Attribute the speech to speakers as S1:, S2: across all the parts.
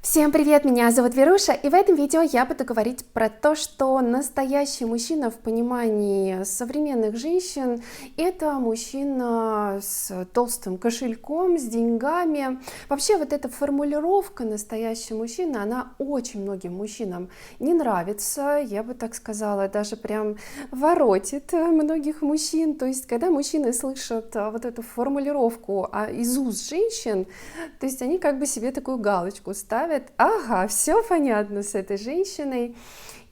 S1: Всем привет, меня зовут Веруша, и в этом видео я буду говорить про то, что настоящий мужчина в понимании современных женщин — это мужчина с толстым кошельком, с деньгами. Вообще вот эта формулировка «настоящий мужчина», она очень многим мужчинам не нравится, я бы так сказала, даже прям воротит многих мужчин. То есть когда мужчины слышат вот эту формулировку из уст женщин, то есть они как бы себе такую галочку ставят: ага, все понятно с этой женщиной.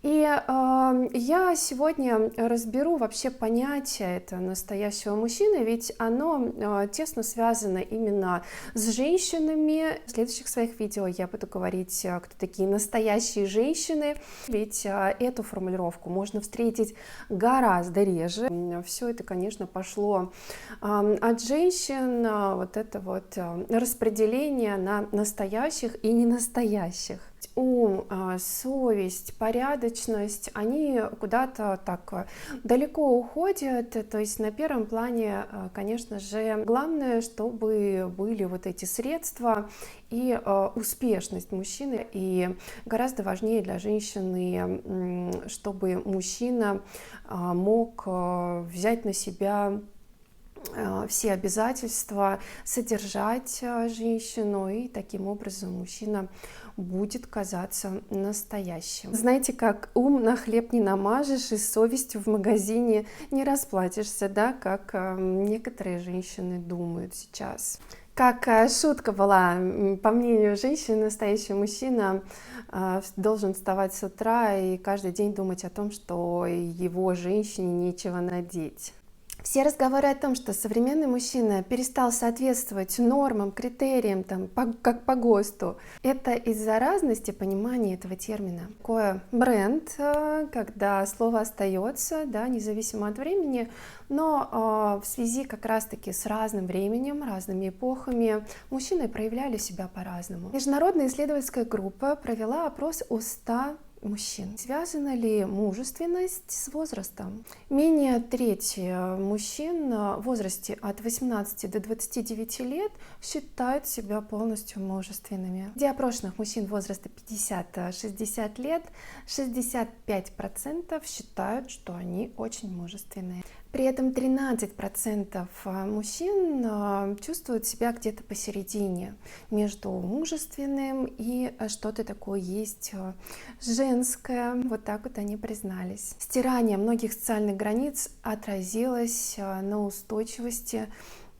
S1: И я сегодня разберу вообще понятие это настоящего мужчины, ведь оно тесно связано именно с женщинами. В следующих своих видео я буду говорить, кто такие настоящие женщины, ведь эту формулировку можно встретить гораздо реже. Все это, конечно, пошло от женщин, вот это вот распределение на настоящих и ненастоящих. Ум, совесть, порядочность, они куда-то так далеко уходят. То есть на первом плане, конечно же, главное, чтобы были вот эти средства и успешность мужчины. И гораздо важнее для женщины, чтобы мужчина мог взять на себя все обязательства, содержать женщину, и таким образом мужчина будет казаться настоящим. Знаете, как ум на хлеб не намажешь и с совестью в магазине не расплатишься, да, как некоторые женщины думают сейчас. Как шутка была, по мнению женщины, настоящий мужчина должен вставать с утра и каждый день думать о том, что его женщине нечего надеть. Все разговоры о том, что современный мужчина перестал соответствовать нормам, критериям, как по ГОСТу, это из-за разности понимания этого термина. Такой бренд, когда слово остается, да, независимо от времени, но в связи как раз-таки с разным временем, разными эпохами мужчины проявляли себя по-разному. Международная исследовательская группа провела опрос у 100 мужчин. Связана ли мужественность с возрастом? Менее трети мужчин в возрасте от 18 до 29 лет считают себя полностью мужественными. Среди опрошенных мужчин возраста 50-60 лет 65% считают, что они очень мужественные. При этом 13% мужчин чувствуют себя где-то посередине, между мужественным и что-то такое есть женское. Вот так вот они признались. Стирание многих социальных границ отразилось на устойчивости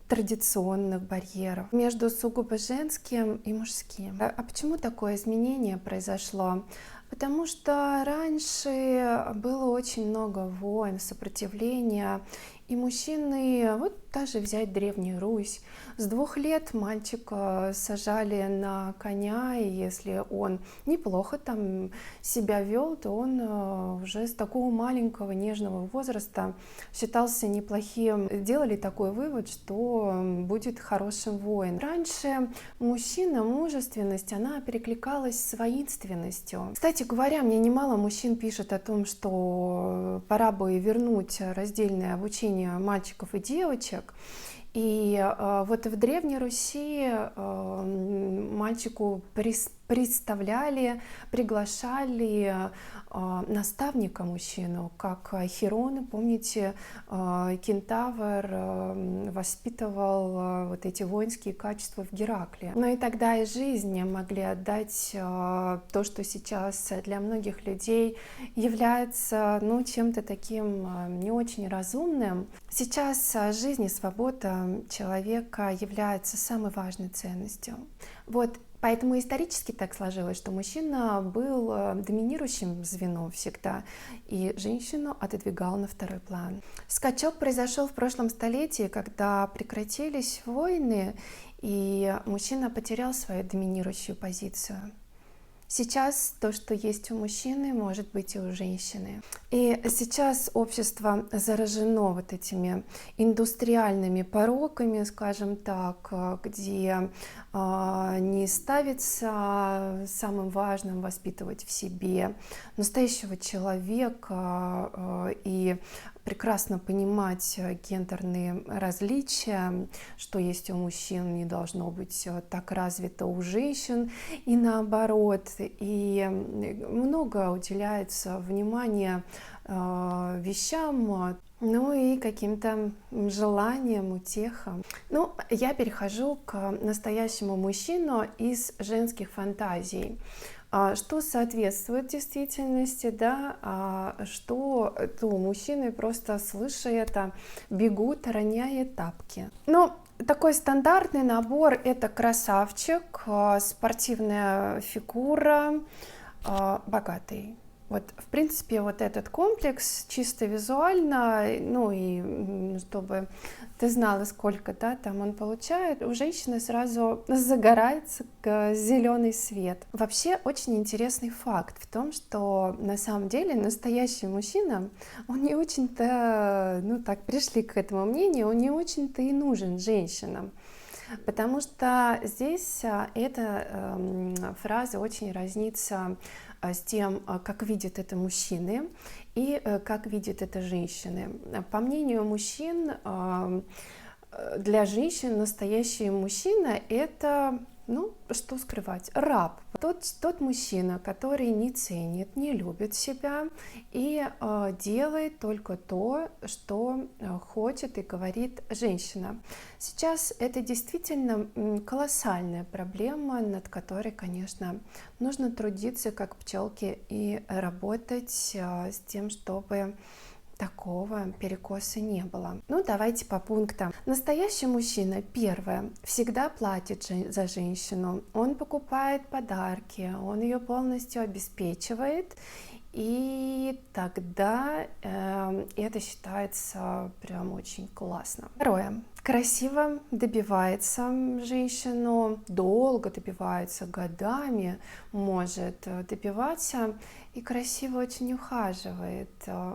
S1: традиционных барьеров между сугубо женским и мужским. А почему такое изменение произошло? Потому что раньше было очень много войн, сопротивления, и мужчины, вот даже взять Древнюю Русь, с 2 лет мальчика сажали на коня, и если он неплохо там себя вел, то он уже с такого маленького нежного возраста считался неплохим. Делали такой вывод, что будет хорошим воином. Раньше мужчина, мужественность, она перекликалась с воинственностью. Кстати говоря, мне немало мужчин пишет о том, что пора бы вернуть раздельное обучение мальчиков и девочек. И вот в Древней Руси мальчику представляли, приглашали наставника мужчину, как Хирон, помните, кентавр воспитывал вот эти воинские качества в Геракле. Но и тогда и жизнь могли отдать то, что сейчас для многих людей является, ну, чем-то таким не очень разумным. Сейчас жизнь и свобода человека является самой важной ценностью. Вот. Поэтому исторически так сложилось, что мужчина был доминирующим звеном всегда, и женщину отодвигал на второй план. Скачок произошел в прошлом столетии, когда прекратились войны, и мужчина потерял свою доминирующую позицию. Сейчас то, что есть у мужчины, может быть и у женщины. И сейчас общество заражено вот этими индустриальными пороками, скажем так, где не ставится самым важным воспитывать в себе настоящего человека и прекрасно понимать гендерные различия, что есть у мужчин, не должно быть так развито у женщин, и наоборот. И много уделяется внимания вещам, ну и каким-то желаниям, утехам. Ну, я перехожу к настоящему мужчину из женских фантазий. Что соответствует действительности, да, что мужчины, просто слыша это, бегут, роняя тапки. Ну, такой стандартный набор — это красавчик, спортивная фигура, богатый. Вот, в принципе, вот этот комплекс чисто визуально, ну и чтобы ты знала, сколько, да, там он получает, у женщины сразу загорается зеленый свет. Вообще очень интересный факт в том, что на самом деле настоящий мужчина, он не очень-то, ну так пришли к этому мнению, он не очень-то и нужен женщинам. Потому что здесь эта фраза очень разнится с тем, как видят это мужчины и как видят это женщины. По мнению мужчин, для женщин настоящий мужчина — это, ну, что скрывать, раб. Тот мужчина, который не ценит, не любит себя и делает только то, что хочет и говорит женщина. Сейчас это действительно колоссальная проблема, над которой, конечно, нужно трудиться как пчелки и работать с тем, чтобы такого перекоса не было. Ну, давайте по пунктам. Настоящий мужчина, первое, всегда платит за женщину. Он покупает подарки, он ее полностью обеспечивает, и тогда это считается прям очень классно. Второе. Красиво добивается женщину, долго добивается, годами может добиваться, и красиво очень ухаживает.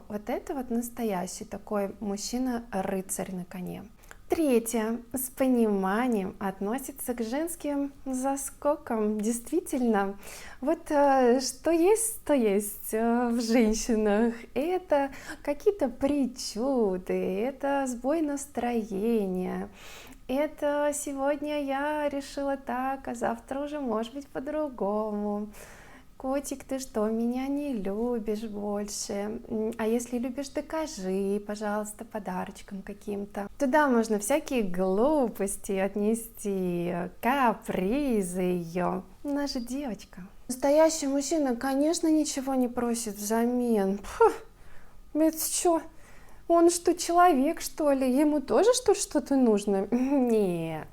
S1: Вот это вот настоящий такой мужчина-рыцарь на коне. Третье. С пониманием относится к женским заскокам. Действительно, вот что есть, то есть в женщинах. Это какие-то причуды, это сбой настроения. Это сегодня я решила так, а завтра уже может быть по-другому. Котик, ты что, меня не любишь больше? А если любишь, докажи, пожалуйста, подарочком каким-то. Туда можно всякие глупости отнести, капризы ее. Она же девочка. Настоящий мужчина, конечно, ничего не просит взамен. Это что? Он что, человек, что ли? Ему тоже что-то нужно? Нет.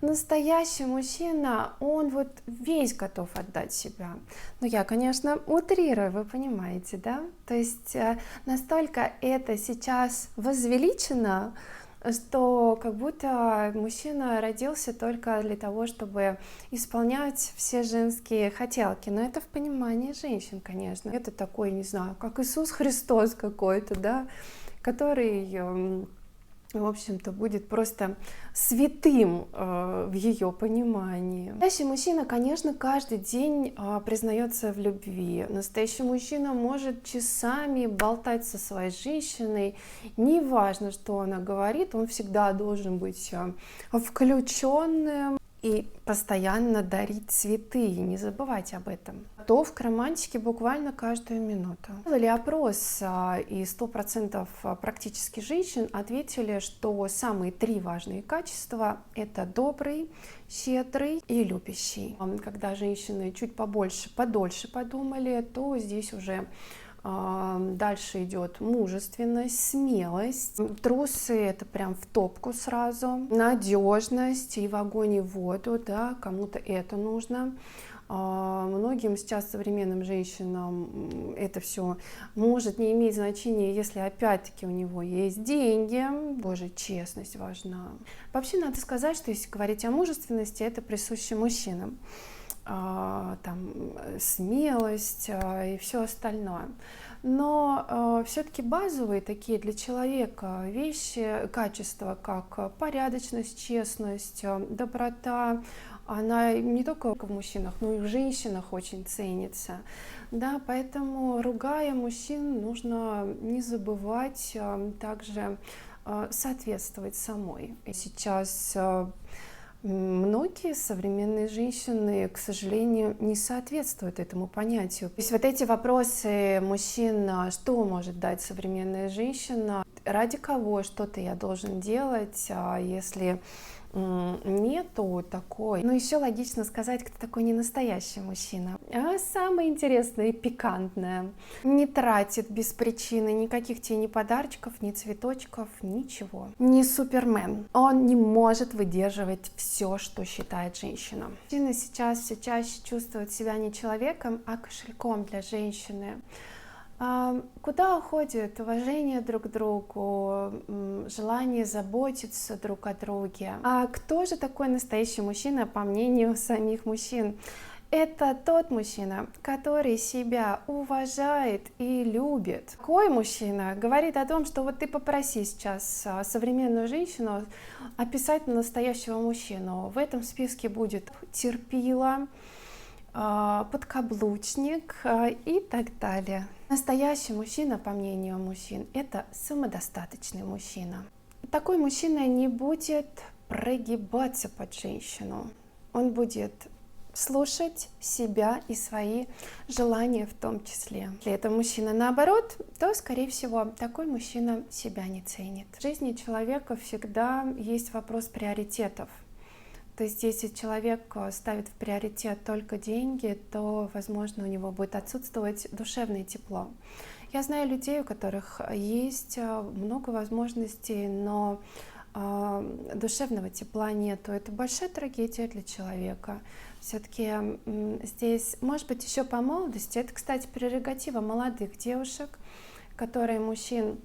S1: Настоящий мужчина, он вот весь готов отдать себя. Но я, конечно, утрирую, вы понимаете, да? То есть настолько это сейчас возвеличено, что как будто мужчина родился только для того, чтобы исполнять все женские хотелки. Но это в понимании женщин, конечно. Это такой, не знаю, как Иисус Христос какой-то, да, который, в общем-то, будет просто святым в ее понимании. Настоящий мужчина, конечно, каждый день признается в любви. Настоящий мужчина может часами болтать со своей женщиной. Неважно, что она говорит, он всегда должен быть включенным и постоянно дарить цветы. Не забывайте об этом. Готов к романтике буквально каждую минуту. Делали опрос, и 100% практически женщин ответили, что самые 3 важные качества — это добрый, щедрый и любящий. Когда женщины чуть подольше подумали, то здесь уже дальше идет мужественность, смелость. Трусы — это прям в топку сразу. Надежность и в огонь, и в воду, да, кому-то это нужно. Многим сейчас, современным женщинам, это все может не иметь значения, если опять-таки у него есть деньги. Боже, честность важна. Вообще надо сказать, что если говорить о мужественности, это присуще мужчинам. Там смелость и все остальное. Но все-таки базовые такие для человека вещи, качества, как порядочность, честность, доброта, она не только в мужчинах, но и в женщинах очень ценится. Да, поэтому, ругая мужчин, нужно не забывать также соответствовать самой. И сейчас многие современные женщины, к сожалению, не соответствуют этому понятию. То есть вот эти вопросы мужчин, что может дать современная женщина, ради кого что-то я должен делать, если нету такой. Но еще логично сказать, кто такой не настоящий мужчина. А самое интересное и пикантное: не тратит без причины никаких тебе ни подарочков, ни цветочков, ничего. Не Супермен. Он не может выдерживать все, что считает женщина. Мужчины сейчас все чаще чувствуют себя не человеком, а кошельком для женщины. Куда уходит уважение друг к другу, желание заботиться друг о друге? А кто же такой настоящий мужчина, по мнению самих мужчин? Это тот мужчина, который себя уважает и любит. Такой мужчина говорит о том, что вот ты попроси сейчас современную женщину описать настоящего мужчину. В этом списке будет терпила, подкаблучник и так далее. Настоящий мужчина, по мнению мужчин, это самодостаточный мужчина. Такой мужчина не будет прогибаться под женщину. Он будет слушать себя и свои желания в том числе. Если это мужчина наоборот, то, скорее всего, такой мужчина себя не ценит. В жизни человека всегда есть вопрос приоритетов. То есть, если человек ставит в приоритет только деньги, то, возможно, у него будет отсутствовать душевное тепло. Я знаю людей, у которых есть много возможностей, но душевного тепла нету. Это большая трагедия для человека. Все-таки здесь, может быть, еще по молодости, это, кстати, прерогатива молодых девушек, которые мужчин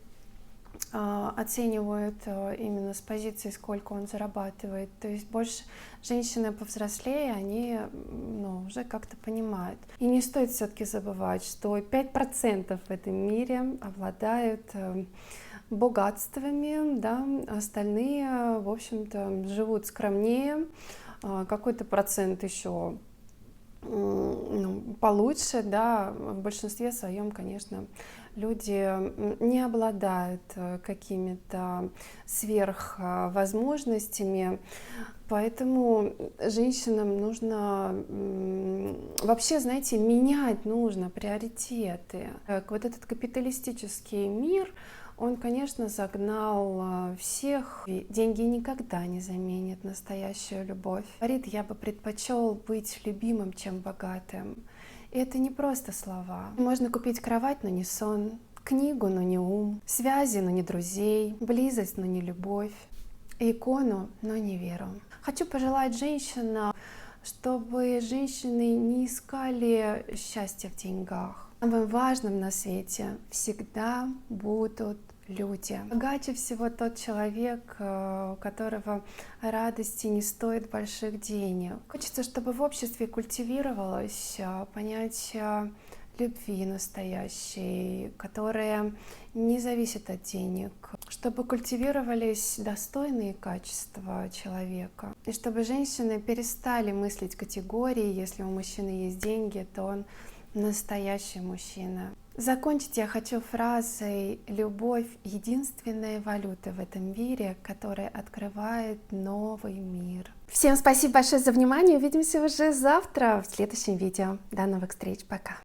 S1: оценивают именно с позиции, сколько он зарабатывает. То есть больше женщины повзрослее, они уже как-то понимают. И не стоит все-таки забывать, что 5% в этом мире обладают богатствами, да, остальные, в общем-то, живут скромнее, какой-то процент еще получше, да, в большинстве своем, конечно, люди не обладают какими-то сверхвозможностями, поэтому женщинам нужно вообще, знаете, менять нужно приоритеты. Вот этот капиталистический мир, он, конечно, загнал всех. И деньги никогда не заменят настоящую любовь. Говорит, я бы предпочел быть любимым, чем богатым. И это не просто слова. Можно купить кровать, но не сон, книгу, но не ум, связи, но не друзей, близость, но не любовь, икону, но не веру. Хочу пожелать женщинам, чтобы женщины не искали счастья в деньгах. Самым важным на свете всегда будут люди. Богаче всего тот человек, у которого радости не стоит больших денег. Хочется, чтобы в обществе культивировалось понятие любви настоящей, которая не зависит от денег, чтобы культивировались достойные качества человека, и чтобы женщины перестали мыслить категории: если у мужчины есть деньги, то он настоящий мужчина. Закончить я хочу фразой: любовь — единственная валюта в этом мире, которая открывает новый мир. Всем спасибо большое за внимание. Увидимся уже завтра в следующем видео. До новых встреч. Пока.